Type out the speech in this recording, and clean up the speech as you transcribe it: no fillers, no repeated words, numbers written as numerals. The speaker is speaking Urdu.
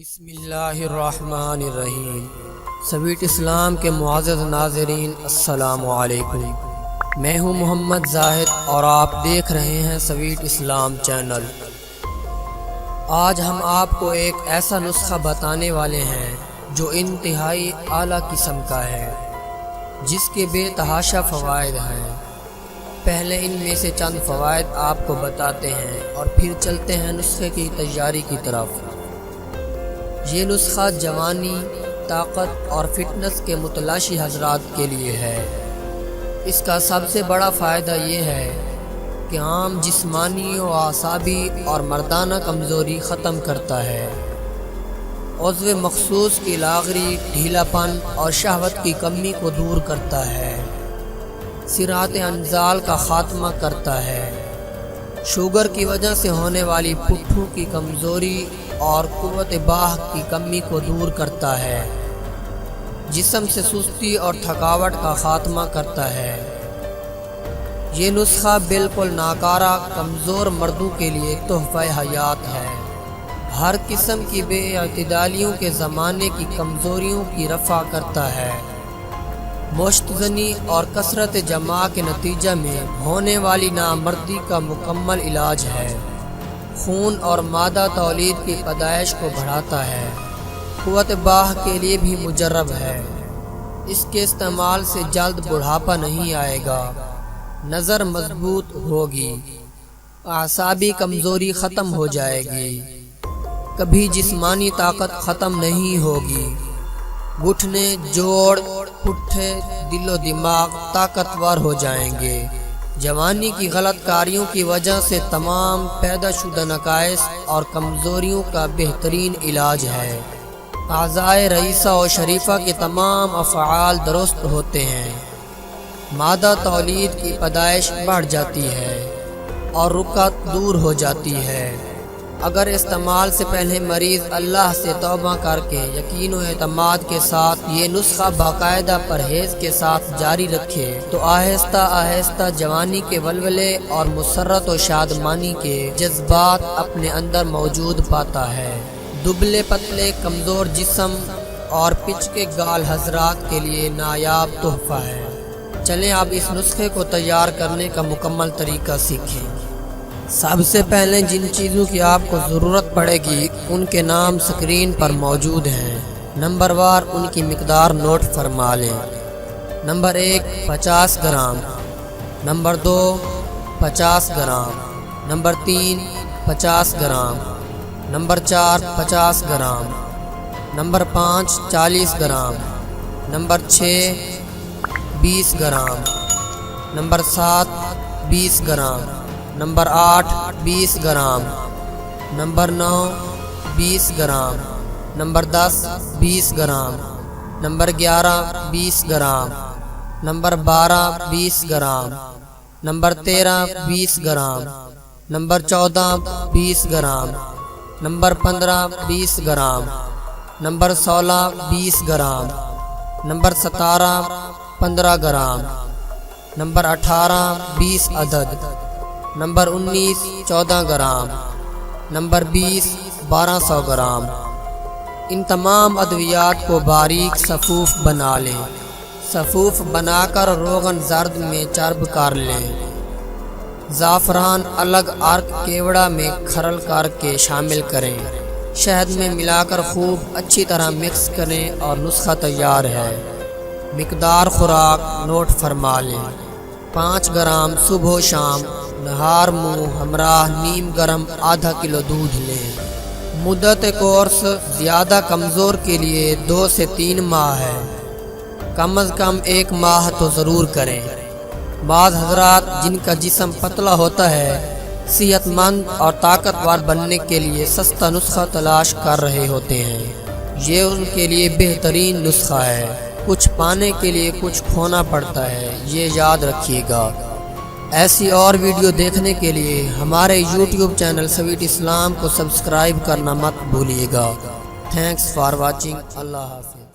بسم اللہ الرحمن الرحیم۔ سویٹ اسلام کے معزز ناظرین السلام علیکم۔ میں ہوں محمد زاہد اور آپ دیکھ رہے ہیں سویٹ اسلام چینل۔ آج ہم آپ کو ایک ایسا نسخہ بتانے والے ہیں جو انتہائی اعلیٰ قسم کا ہے، جس کے بے تحاشا فوائد ہیں۔ پہلے ان میں سے چند فوائد آپ کو بتاتے ہیں اور پھر چلتے ہیں نسخے کی تیاری کی طرف۔ یہ نسخہ جوانی، طاقت اور فٹنس کے متلاشی حضرات کے لیے ہے۔ اس کا سب سے بڑا فائدہ یہ ہے کہ عام جسمانی و اعصابی اور مردانہ کمزوری ختم کرتا ہے، عضو مخصوص کی لاغری، ڈھیلا پن اور شہوت کی کمی کو دور کرتا ہے، سرعت انزال کا خاتمہ کرتا ہے، شوگر کی وجہ سے ہونے والی پٹھوں کی کمزوری اور قوت باہ کی کمی کو دور کرتا ہے، جسم سے سستی اور تھکاوٹ کا خاتمہ کرتا ہے۔ یہ نسخہ بالکل ناکارہ کمزور مردوں کے لیے تحفہ حیات ہے۔ ہر قسم کی بے اعتدالیوں کے زمانے کی کمزوریوں کی رفع کرتا ہے، مشت زنی اور کثرت جماع کے نتیجہ میں ہونے والی نامردی کا مکمل علاج ہے، خون اور مادہ تولید کی پیدائش کو بڑھاتا ہے، قوت باہ کے لیے بھی مجرب ہے۔ اس کے استعمال سے جلد بڑھاپا نہیں آئے گا، نظر مضبوط ہوگی، اعصابی کمزوری ختم ہو جائے گی، کبھی جسمانی طاقت ختم نہیں ہوگی، گھٹنے، جوڑ، پٹھے، دل و دماغ طاقتور ہو جائیں گے۔ جوانی کی غلط کاریوں کی وجہ سے تمام پیدا شدہ نقائص اور کمزوریوں کا بہترین علاج ہے۔ اعضائے رئیسہ و شریفہ کے تمام افعال درست ہوتے ہیں، مادہ تولید کی پیدائش بڑھ جاتی ہے اور رکت دور ہو جاتی ہے۔ اگر استعمال سے پہلے مریض اللہ سے توبہ کر کے یقین و اعتماد کے ساتھ یہ نسخہ باقاعدہ پرہیز کے ساتھ جاری رکھے تو آہستہ آہستہ جوانی کے ولولے اور مسرت و شادمانی کے جذبات اپنے اندر موجود پاتا ہے۔ دبلے پتلے کمزور جسم اور پچ کے گال حضرات کے لیے نایاب تحفہ ہے۔ چلیں اب اس نسخے کو تیار کرنے کا مکمل طریقہ سیکھیں۔ سب سے پہلے جن چیزوں کی آپ کو ضرورت پڑے گی ان کے نام سکرین پر موجود ہیں، نمبر وار ان کی مقدار نوٹ فرما لیں۔ Number 1 50 gram, number 2 50 gram, number 3 50 gram, number 4 50 gram, number 5 40 gram, number 6 20 gram, number 7 20 gram, number 8 20 gram, number 9 20 gram, number 10 20 gram, number 11 20 gram, number 12 20 gram, number 13 20 gram, number 14 20 gram, number 15 20 gram, number 16 20 gram, number 17 15 gram, number 18 20 عدد، نمبر 19 14 گرام، نمبر 20 1200 گرام۔ ان تمام ادویات کو باریک صفوف بنا لیں۔ صفوف بنا کر روغن زرد میں چرب کر لیں۔ زعفران الگ ارک کیوڑا میں کھرل کر کے شامل کریں، شہد میں ملا کر خوب اچھی طرح مکس کریں اور نسخہ تیار ہے۔ مقدار خوراک نوٹ فرما لیں۔ 5 گرام صبح و شام، نہار منہ ہمراہ نیم گرم آدھا کلو دودھ لیں۔ مدت کورس زیادہ کمزور کے لیے 2 سے 3 ماہ ہے، کم از کم 1 ماہ تو ضرور کریں۔ بعض حضرات جن کا جسم پتلا ہوتا ہے صحت مند اور طاقتور بننے کے لیے سستا نسخہ تلاش کر رہے ہوتے ہیں، یہ ان کے لیے بہترین نسخہ ہے۔ کچھ پانے کے لیے کچھ کھونا پڑتا ہے، یہ یاد رکھیے گا۔ ایسی اور ویڈیو دیکھنے کے لیے ہمارے یوٹیوب چینل سویٹ اسلام کو سبسکرائب کرنا مت بھولیے گا۔ Thanks for watching. اللہ حافظ۔